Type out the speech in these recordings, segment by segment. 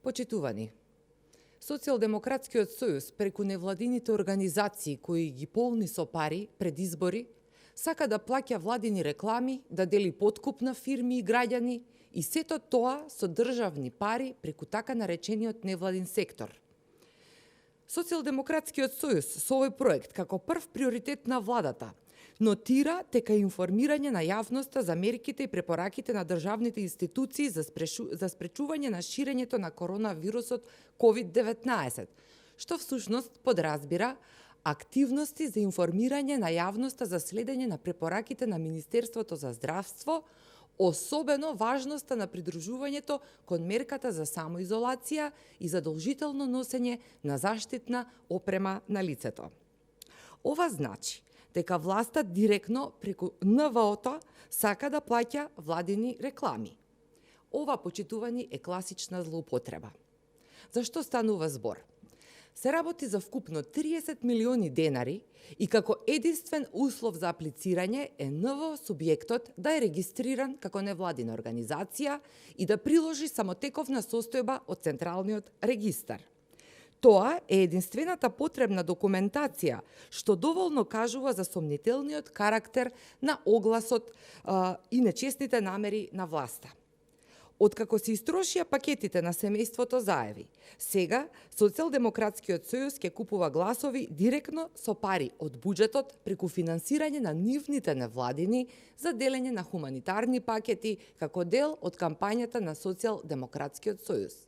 Почитувани, Социјалдемократскиот сојуз преку невладините организации кои ги полни со пари пред избори, сака да плаќа владини реклами, да дели подкуп на фирми и граѓани и сето тоа со државни пари преку така наречениот невладин сектор. Социјалдемократскиот сојуз со овој проект како прв приоритет на владата нотира дека информирање на јавноста за мерките и препораките на државните институции за спречување на ширењето на коронавирусот COVID-19, што всушност подразбира активности за информирање на јавноста за следење на препораките на Министерството за здравство, особено важноста на придружувањето кон мерката за самоизолација и задолжително носење на заштитна опрема на лицето. Ова значи дека власта директно преку НВО-то сака да плаќа владини реклами. Ова, почитувани, е класична злоупотреба. Зашто станува збор? Се работи за вкупно 30 милиони денари и како единствен услов за аплицирање е НВО субјектот да е регистриран како невладина организација и да приложи самотековна состојба од Централниот регистар. Тоа е единствената потребна документација што доволно кажува за сомнителниот карактер на огласот и нечестните намери на власта. Откако се истрошија пакетите на семејството заеви, сега Социјалдемократскиот сојуз ќе купува гласови директно со пари од буџетот преку финансирање на нивните невладини за делење на хуманитарни пакети како дел од кампањата на Социјалдемократскиот сојуз.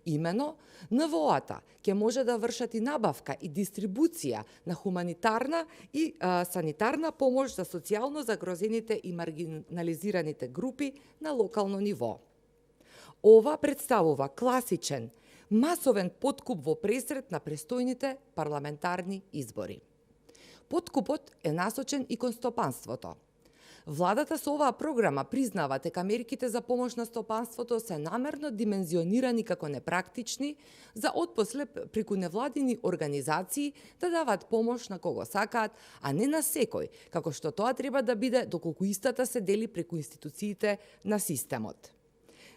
Имено, НВО-ата ќе може да вршат и набавка и дистрибуција на хуманитарна и санитарна помош за социјално загрозените и маргинализираните групи на локално ниво. Ова представува класичен, масовен подкуп во пресред на престојните парламентарни избори. Подкупот е насочен и кон стопанството. Владата со оваа програма признава дека мерките за помош на стопанството се намерно димензионирани како непрактични за отпосле преку невладини организации да даваат помош на кого сакаат, а не на секој, како што тоа треба да биде доколку истата се дели преку институциите на системот.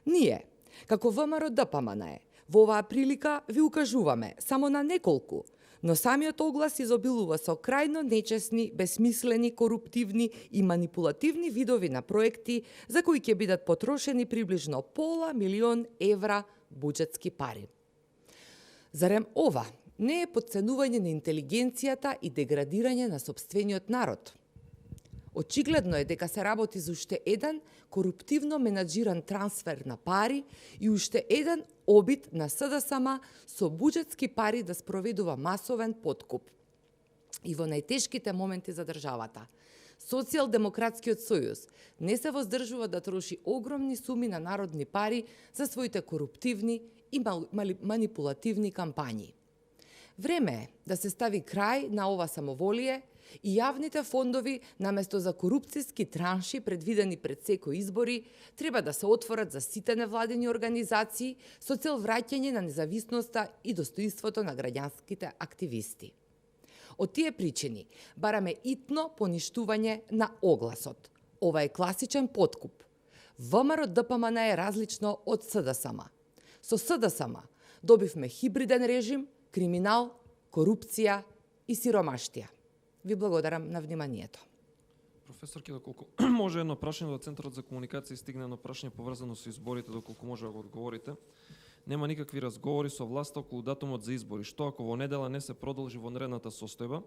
Ние, како ВМРО ДПМН, во оваа прилика ви укажуваме само на неколку, но самиот оглас изобилува со крајно нечесни, бесмислени, коруптивни и манипулативни видови на проекти за кои ќе бидат потрошени приближно £500 000 буџетски пари. Зарем ова не е потценување на интелигенцијата и деградирање на сопствениот народ? Очигледно е дека се работи за уште еден коруптивно менаџиран трансфер на пари и уште еден обид на СДСМ со буџетски пари да спроведува масовен подкуп. И во најтешките моменти за државата, Социјалдемократскиот сојуз не се воздржува да троши огромни суми на народни пари за своите коруптивни и манипулативни кампањи. Време е да се стави крај на ова самоволие и јавните фондови, наместо за корупцијски транши предвидени пред секои избори, треба да се отворат за сите невладини организации со цел враќање на независноста и достоинството на граѓанските активисти. Од тие причини бараме итно поништување на огласот. Ова е класичен подкуп. ВМРО ДПМН е различно од СДСМ. Со СДСМ добивме хибриден режим, криминал, корупција и сиромаштија. Ви благодарам на вниманието. Професорке, доколку може едно прашање од Центарот за комуникација стигна едно прашање поврзано со изборите, доколку може да го одговорите. Нема никакви разговори со власта околу датумот за избори. Што ако во недела не се продолжи вонредната состојба?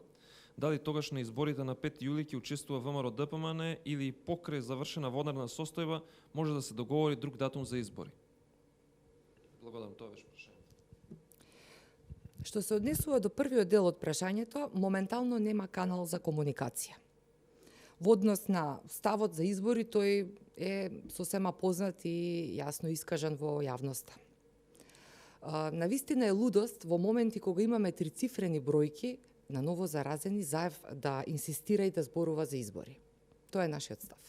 Дали тогаш на изборите на 5 јули ќе учествува ВМРО ДПМН или покрај завршена вонредна состојба може да се договори друг датум за избори? Благодарам, тоа беше прашање. Што се однесува до првиот дел од прашањето, моментално нема канал за комуникација. Во однос на ставот за избори, тој е сосема познат и јасно искажан во јавноста. Навистина е лудост во моменти кога имаме трицифрени бројки на ново заразени заев да инсистира и да зборува за избори. Тоа е нашиот став.